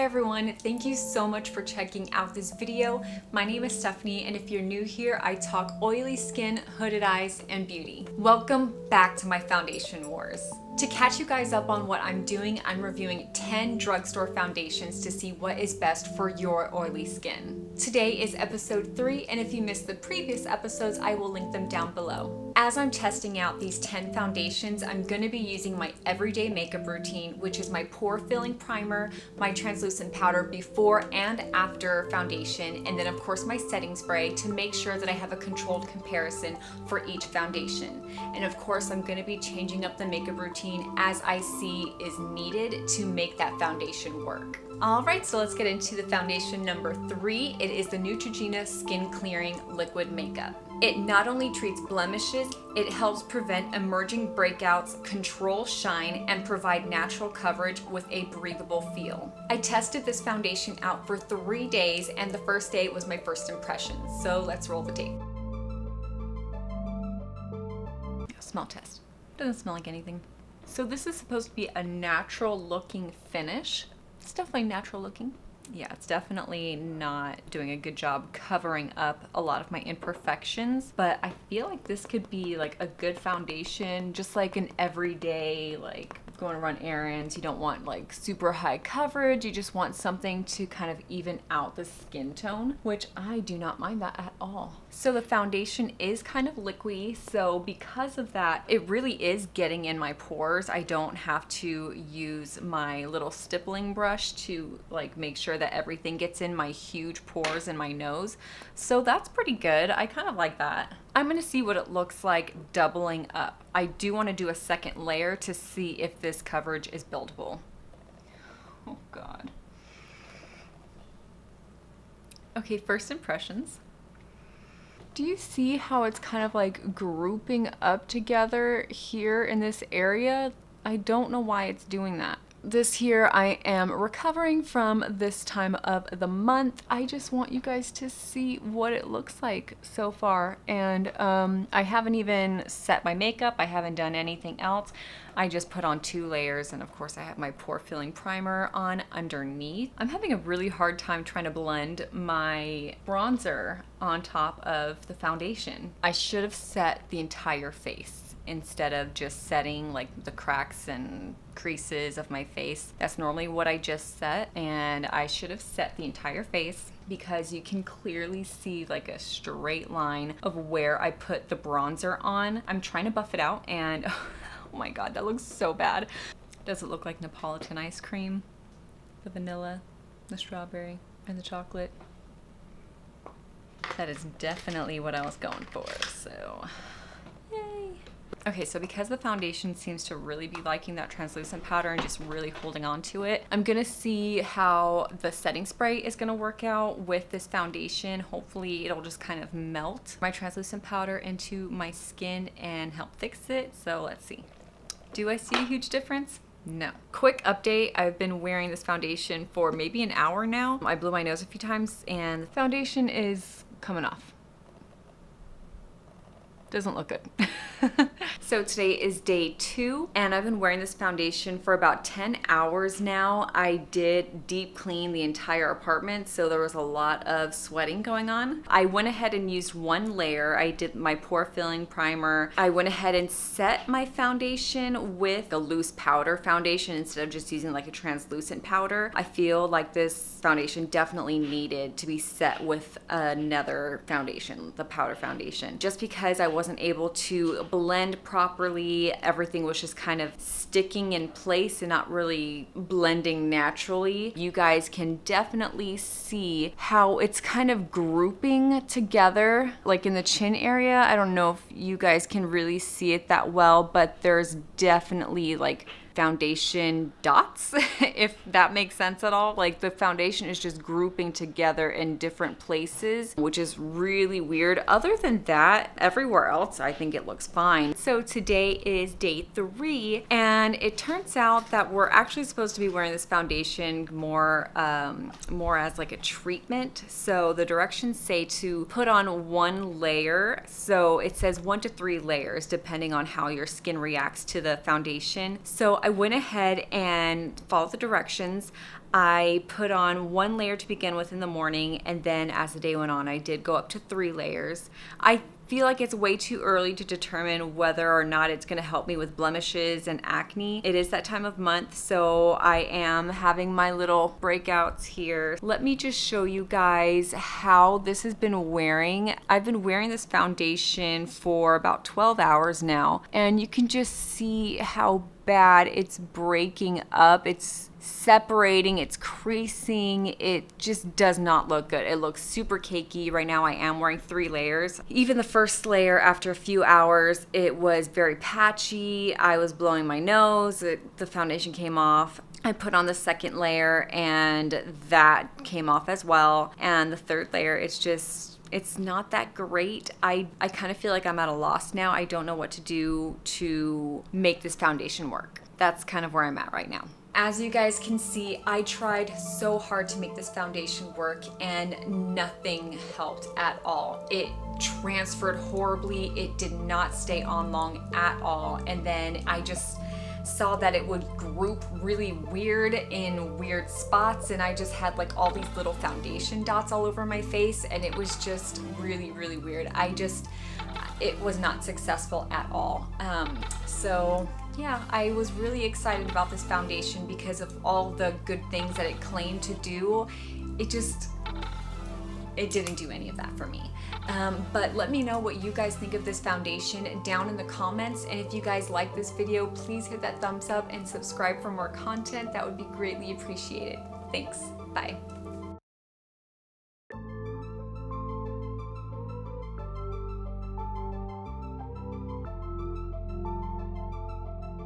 everyone, thank you so much for checking out this video. My name is Stephanie, and if you're new here, I talk oily skin, hooded eyes, and beauty. Welcome back to my foundation wars. To catch you guys up on what I'm doing, I'm reviewing 10 drugstore foundations to see what is best for your oily skin. Today is episode 3, and if you missed the previous episodes, I will link them down below. As I'm testing out these 10 foundations, I'm going to be using my everyday makeup routine, which is my pore filling primer, my translucent powder before and after foundation, and then of course my setting spray to make sure that I have a controlled comparison for each foundation. And of course I'm going to be changing up the makeup routine as I see is needed to make that foundation work. Alright, so let's get into the foundation number 3. It is the Neutrogena Skin Clearing Liquid Makeup. It not only treats blemishes, it helps prevent emerging breakouts, control shine, and provide natural coverage with a breathable feel. I tested this foundation out for 3 days, and the first day was my first impression. So let's roll the tape. Smell test. Doesn't smell like anything. So this is supposed to be a natural looking finish. It's definitely natural looking. Yeah, it's definitely not doing a good job covering up a lot of my imperfections, but I feel like this could be like a good foundation, just like an everyday, like going to run errands. You don't want like super high coverage. You just want something to kind of even out the skin tone, which I do not mind that at all. So the foundation is kind of liquidy, so because of that, it really is getting in my pores. I don't have to use my little stippling brush to like make sure that everything gets in my huge pores in my nose. So that's pretty good. I kind of like that. I'm gonna see what it looks like doubling up. I do want to do a second layer to see if this coverage is buildable. Oh God. Okay, first impressions. Do you see how it's kind of like grouping up together here in this area? I don't know why it's doing that. This here, I am recovering from this time of the month. I just want you guys to see what it looks like so far. And I haven't even set my makeup. I haven't done anything else. I just put on 2 layers, and of course I have my pore filling primer on underneath. I'm having a really hard time trying to blend my bronzer on top of the foundation. I should have set the entire face instead of just setting like the cracks and creases of my face. That's normally what I just set, and I should have set the entire face because you can clearly see like a straight line of where I put the bronzer on. I'm trying to buff it out, and oh my God, that looks so bad. Does it look like Neapolitan ice cream? The vanilla, the strawberry, and the chocolate. That is definitely what I was going for, so yay. Okay, so because the foundation seems to really be liking that translucent powder and just really holding on to it, I'm gonna see how the setting spray is gonna work out with this foundation. Hopefully it'll just kind of melt my translucent powder into my skin and help fix it. So let's see. Do I see a huge difference? No. Quick update, I've been wearing this foundation for maybe an hour now. I blew my nose a few times and the foundation is coming off. Doesn't look good. So today is day 2, and I've been wearing this foundation for about 10 hours now. I did deep clean the entire apartment, so there was a lot of sweating going on. I went ahead and used 1 layer. I did my pore filling primer. I went ahead and set my foundation with a loose powder foundation instead of just using like a translucent powder. I feel like this foundation definitely needed to be set with another foundation, the powder foundation, just because I wasn't able to blend properly. Everything was just kind of sticking in place and not really blending naturally. You guys can definitely see how it's kind of grouping together, like in the chin area. I don't know if you guys can really see it that well, but there's definitely like foundation dots, if that makes sense at all. Like the foundation is just grouping together in different places, which is really weird. Other than that, everywhere else, I think it looks fine. So today is day 3, and it turns out that we're actually supposed to be wearing this foundation more as like a treatment. So the directions say to put on 1 layer. So it says 1 to 3 layers, depending on how your skin reacts to the foundation. So I went ahead and followed the directions. I put on 1 layer to begin with in the morning, and then as the day went on, I did go up to 3 layers. I feel like it's way too early to determine whether or not it's going to help me with blemishes and acne. It is that time of month, so I am having my little breakouts here. Let me just show you guys how this has been wearing. I've been wearing this foundation for about 12 hours now, and you can just see how bad it's breaking up. It's separating, it's creasing, it just does not look good. It looks super cakey. Right now I am wearing 3 layers. Even the first layer, after a few hours, it was very patchy. I was blowing my nose, the foundation came off. I put on the second layer and that came off as well. And the third layer, it's not that great. I kind of feel like I'm at a loss now. I don't know what to do to make this foundation work. That's kind of where I'm at right now. As you guys can see, I tried so hard to make this foundation work and nothing helped at all. It transferred horribly. It did not stay on long at all. And then I just saw that it would group really weird in weird spots, and I just had like all these little foundation dots all over my face, and it was just really, really weird. It was not successful at all. So yeah, I was really excited about this foundation because of all the good things that it claimed to do. It didn't do any of that for me. But let me know what you guys think of this foundation down in the comments. And if you guys like this video, please hit that thumbs up and subscribe for more content. That would be greatly appreciated. Thanks. Bye.